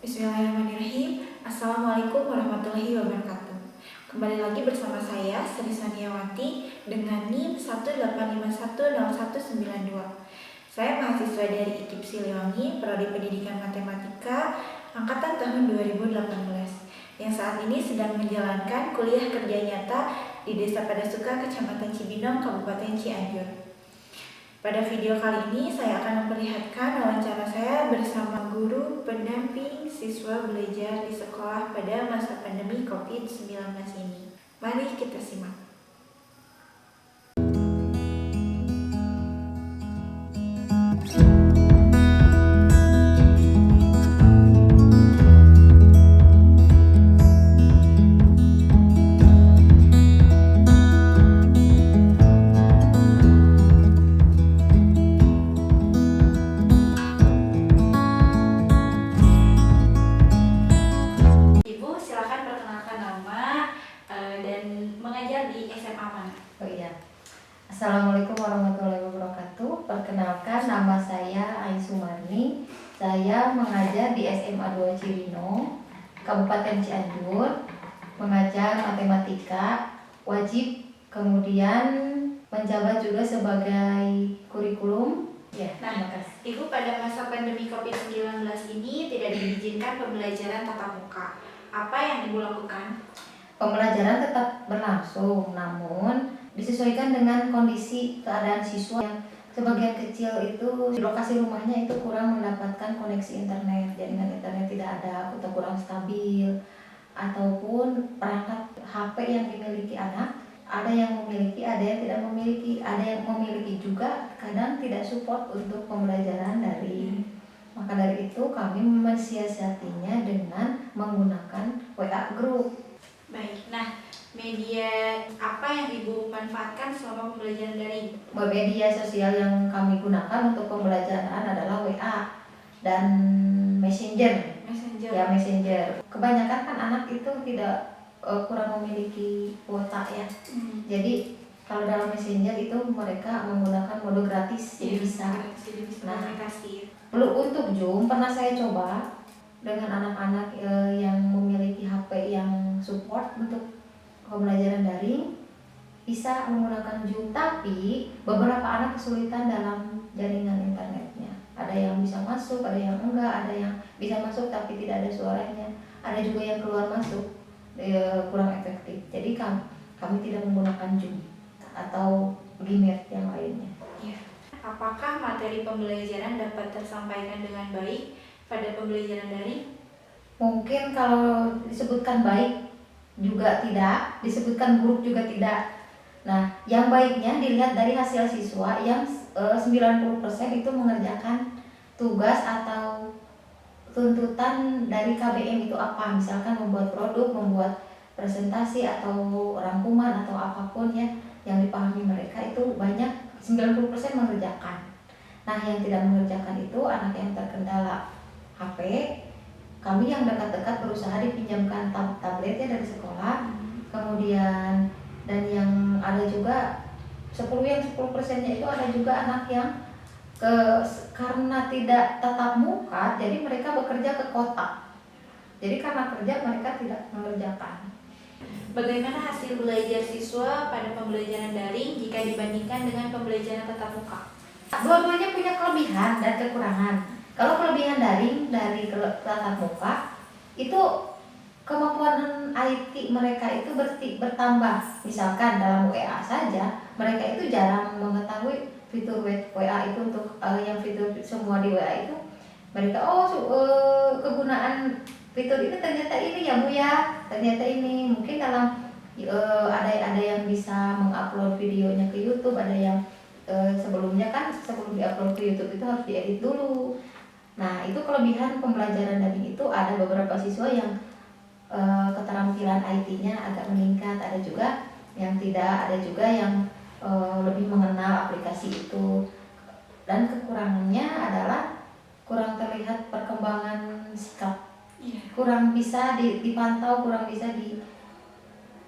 Bismillahirrahmanirrahim. Assalamualaikum warahmatullahi wabarakatuh. Kembali lagi bersama saya, Sri Saniawati, dengan NIM 185100192. Saya mahasiswa dari IKIP Siliwangi, Prodi Pendidikan Matematika, Angkatan tahun 2018, yang saat ini sedang menjalankan kuliah kerja nyata di Desa Padasuka, Kecamatan Cibinong, Kabupaten Cianjur. Pada video kali ini saya akan memperlihatkan wawancara saya bersama guru pendamping siswa belajar di sekolah pada masa pandemi COVID-19 ini. Mari kita simak. Assalamualaikum warahmatullahi wabarakatuh. Perkenalkan, nama saya Ai Sumarni. Saya mengajar di SMA 2 Cibinong, Kabupaten Cianjur, mengajar matematika wajib, kemudian menjabat juga sebagai kurikulum. Ya, terima kasih. Ibu, pada masa pandemi COVID-19 ini tidak diizinkan pembelajaran tatap muka. Apa yang Ibu lakukan? Pembelajaran tetap berlangsung, namun disesuaikan dengan kondisi keadaan siswa yang sebagian kecil itu di lokasi rumahnya itu kurang mendapatkan koneksi internet, jaringan internet tidak ada atau kurang stabil, ataupun perangkat HP yang dimiliki anak, ada yang memiliki, ada yang tidak memiliki, ada yang memiliki juga kadang tidak support untuk pembelajaran daring. Maka dari itu kami mensiasatinya dengan menggunakan WA group. Baik, nah media apa yang Ibu manfaatkan selama pembelajaran daring? Media sosial yang kami gunakan untuk pembelajaran adalah WA dan Messenger. Ya, Messenger. Kebanyakan kan anak itu tidak kurang memiliki kuota ya. Jadi kalau dalam Messenger itu mereka menggunakan mode gratis, jadi bisa. Nah, untuk Zoom pernah saya coba dengan anak-anak yang memiliki HP yang support untuk pembelajaran daring, bisa menggunakan Zoom, tapi beberapa anak kesulitan dalam jaringan internetnya. Ada yang bisa masuk, ada yang enggak, ada yang bisa masuk tapi tidak ada suaranya, ada juga yang keluar masuk, kurang efektif. Jadi kami tidak menggunakan Zoom atau Gmeet yang lainnya. Ya. Apakah materi pembelajaran dapat tersampaikan dengan baik pada pembelajaran daring? Mungkin kalau disebutkan baik juga tidak, disebutkan buruk juga tidak. Nah, yang baiknya dilihat dari hasil siswa yang 90% itu mengerjakan tugas atau tuntutan dari KBM itu apa, misalkan membuat produk, membuat presentasi atau rangkuman atau apapun ya yang dipahami mereka, itu banyak 90% mengerjakan. Nah, yang tidak mengerjakan itu anak yang terkendala HP, kami yang dekat-dekat berusaha dipinjamkan tabletnya dari sekolah. Kemudian dan yang ada juga 10%-nya itu ada juga anak yang karena tidak tatap muka, jadi mereka bekerja ke kota. Jadi karena kerja mereka tidak mengerjakan. Bagaimana hasil belajar siswa pada pembelajaran daring jika dibandingkan dengan pembelajaran tatap muka? Dua-duanya punya kelebihan dan kekurangan. Kalau kelebihan daring dari tatap muka itu kemampuan IT mereka itu bertambah. Misalkan dalam WA saja mereka itu jarang mengetahui fitur WA itu untuk yang fitur semua di WA itu mereka kegunaan fitur ini ternyata ini ya Bu ya, ternyata ini mungkin dalam ada yang bisa mengupload videonya ke YouTube, ada yang sebelumnya kan sebelum diupload ke YouTube itu harus diedit dulu. Nah, itu kelebihan pembelajaran daring itu. Ada beberapa siswa yang keterampilan IT-nya agak meningkat, ada juga yang tidak, ada juga yang lebih mengenal aplikasi itu. Dan kekurangannya adalah kurang terlihat perkembangan sikap, kurang bisa dipantau, kurang bisa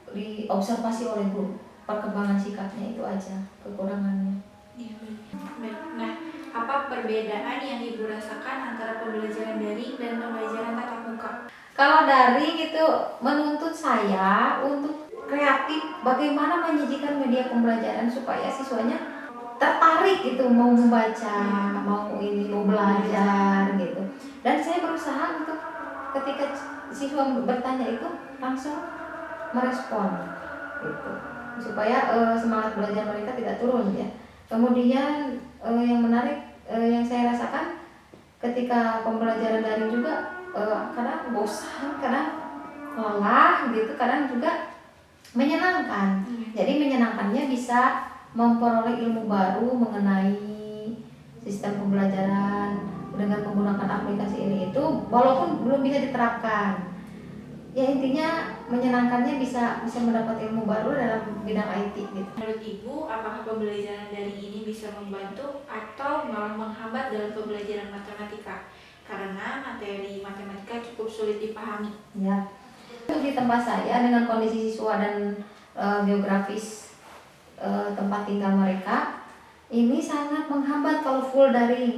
diobservasi oleh guru. Perkembangan sikapnya itu aja kekurangannya. Nah, apa perbedaan yang Ibu rasakan antara pembelajaran daring dan pembelajaran tatap muka? Kalau daring itu menuntut saya untuk kreatif bagaimana menyajikan media pembelajaran supaya siswanya tertarik gitu mau membaca, mau belajar gitu. Dan saya berusaha untuk ketika siswa bertanya itu langsung merespon gitu supaya semangat belajar mereka tidak turun ya. Kemudian yang menarik yang saya rasakan ketika pembelajaran daring juga kadang bosan, kadang lelah gitu, kadang juga menyenangkan. Jadi menyenangkannya bisa memperoleh ilmu baru mengenai sistem pembelajaran dengan menggunakan aplikasi ini itu walaupun belum bisa diterapkan. Ya intinya menyenangkannya bisa mendapat ilmu baru dalam bidang IT gitu. Menurut Ibu, apakah pembelajaran daring ini bisa membantu atau malah menghambat dalam pembelajaran matematika? Karena materi matematika cukup sulit dipahami. Ya. Untuk di tempat saya dengan kondisi siswa dan geografis tempat tinggal mereka ini sangat menghambat kalau full daring.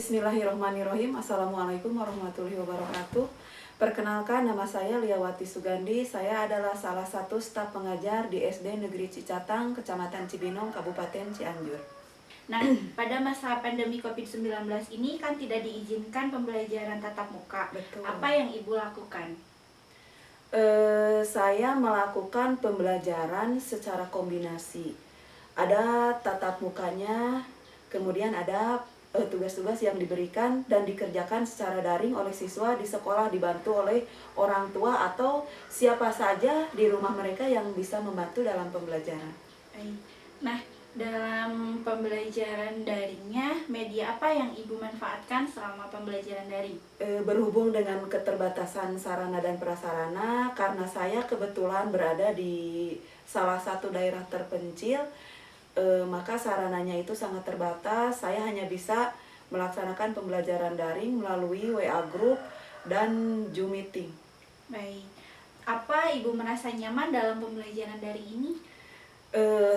Bismillahirrahmanirrahim. Assalamualaikum warahmatullahi wabarakatuh. Perkenalkan, nama saya Liawati Sugandi. Saya adalah salah satu staf pengajar di SD Negeri Cicatang, Kecamatan Cibinong, Kabupaten Cianjur. Nah, pada masa pandemi COVID-19 ini kan tidak diizinkan pembelajaran tatap muka. Betul. Apa yang Ibu lakukan? Saya melakukan pembelajaran secara kombinasi. Ada tatap mukanya, kemudian ada tugas-tugas yang diberikan dan dikerjakan secara daring oleh siswa di sekolah, dibantu oleh orang tua atau siapa saja di rumah mereka yang bisa membantu dalam pembelajaran. Nah, dalam pembelajaran daringnya, media apa yang Ibu manfaatkan selama pembelajaran daring? Berhubung dengan keterbatasan sarana dan prasarana, karena saya kebetulan berada di salah satu daerah terpencil, maka sarananya itu sangat terbatas. Saya hanya bisa melaksanakan pembelajaran daring melalui WA Group dan Zoom Meeting. Baik, apa Ibu merasa nyaman dalam pembelajaran daring ini?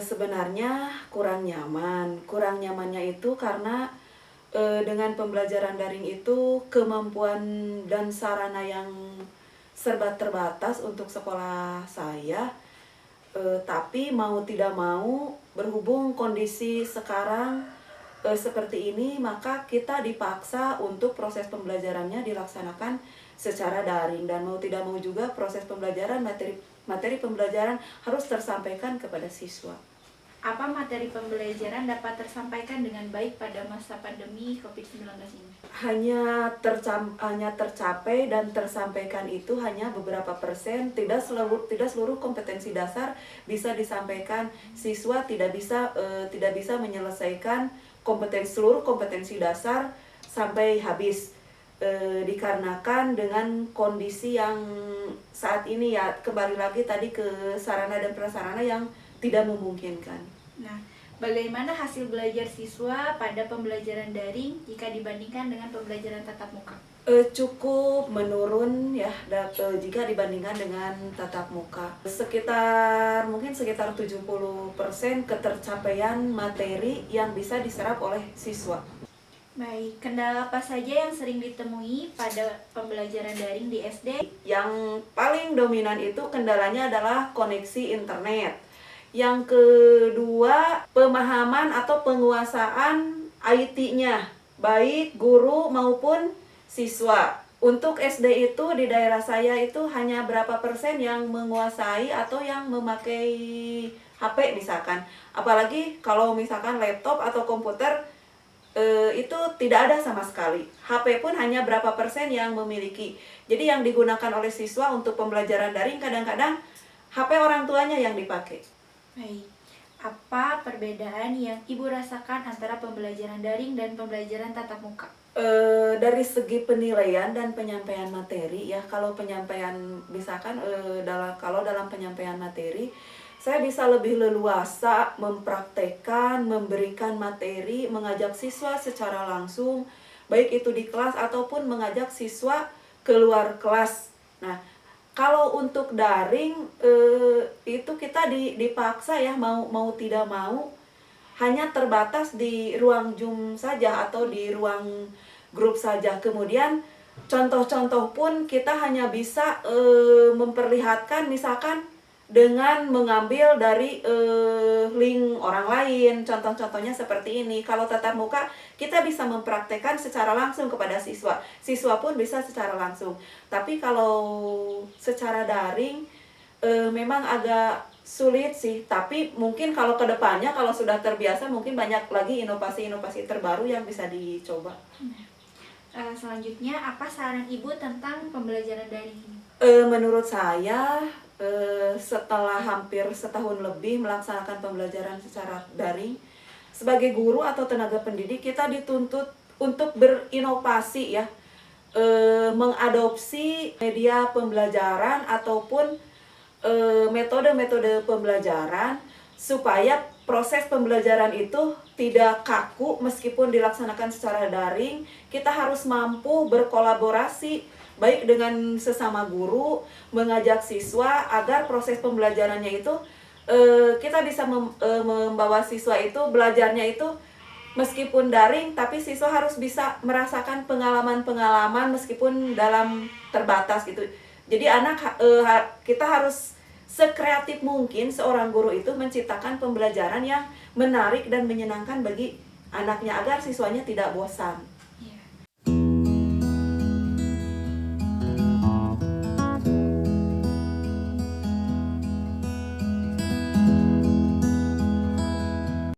Sebenarnya kurang nyaman. Kurang nyamannya itu karena dengan pembelajaran daring itu kemampuan dan sarana yang serba terbatas untuk sekolah saya. Tapi mau tidak mau, berhubung kondisi sekarang seperti ini, maka kita dipaksa untuk proses pembelajarannya dilaksanakan secara daring. Dan mau tidak mau juga proses pembelajaran, materi pembelajaran harus tersampaikan kepada siswa. Apa materi pembelajaran dapat tersampaikan dengan baik pada masa pandemi COVID-19 ini? Hanya tercapai dan tersampaikan itu hanya beberapa persen. Tidak seluruh kompetensi dasar bisa disampaikan. Siswa tidak bisa menyelesaikan seluruh kompetensi dasar sampai habis, dikarenakan dengan kondisi yang saat ini ya, kembali lagi tadi ke sarana dan prasarana yang tidak memungkinkan. Nah, bagaimana hasil belajar siswa pada pembelajaran daring jika dibandingkan dengan pembelajaran tatap muka? Cukup menurun ya jika dibandingkan dengan tatap muka. Mungkin sekitar 70% ketercapaian materi yang bisa diserap oleh siswa. Baik, kendala apa saja yang sering ditemui pada pembelajaran daring di SD? Yang paling dominan itu kendalanya adalah koneksi internet. Yang kedua, pemahaman atau penguasaan IT-nya, baik guru maupun siswa. Untuk SD itu di daerah saya itu hanya berapa persen yang menguasai atau yang memakai HP misalkan. Apalagi kalau misalkan laptop atau komputer, itu tidak ada sama sekali. HP pun hanya berapa persen yang memiliki. Jadi yang digunakan oleh siswa untuk pembelajaran daring kadang-kadang HP orang tuanya yang dipakai. Baik, Apa perbedaan yang Ibu rasakan antara pembelajaran daring dan pembelajaran tatap muka? Dari segi penilaian dan penyampaian materi ya, kalau penyampaian misalkan kalau dalam penyampaian materi saya bisa lebih leluasa mempraktekkan, memberikan materi, mengajak siswa secara langsung, baik itu di kelas ataupun mengajak siswa keluar kelas. Nah, kalau untuk daring itu kita dipaksa ya, mau tidak mau hanya terbatas di ruang Zoom saja atau di ruang grup saja. Kemudian contoh-contoh pun kita hanya bisa memperlihatkan misalkan dengan mengambil dari link orang lain. Contoh-contohnya seperti ini. Kalau tatap muka kita bisa mempraktekkan secara langsung kepada siswa. Siswa pun bisa secara langsung. Tapi kalau secara daring memang agak sulit sih, tapi mungkin kalau kedepannya kalau sudah terbiasa mungkin banyak lagi inovasi-inovasi terbaru yang bisa dicoba. Selanjutnya, apa saran Ibu tentang pembelajaran daring ini? Menurut saya setelah hampir setahun lebih melaksanakan pembelajaran secara daring, sebagai guru atau tenaga pendidik kita dituntut untuk berinovasi ya, mengadopsi media pembelajaran ataupun metode-metode pembelajaran supaya proses pembelajaran itu tidak kaku meskipun dilaksanakan secara daring. Kita harus mampu berkolaborasi baik dengan sesama guru, mengajak siswa agar proses pembelajarannya itu kita bisa membawa siswa itu belajarnya itu meskipun daring, tapi siswa harus bisa merasakan pengalaman-pengalaman meskipun dalam terbatas gitu. Jadi kita harus sekreatif mungkin seorang guru itu menciptakan pembelajaran yang menarik dan menyenangkan bagi anaknya agar siswanya tidak bosan.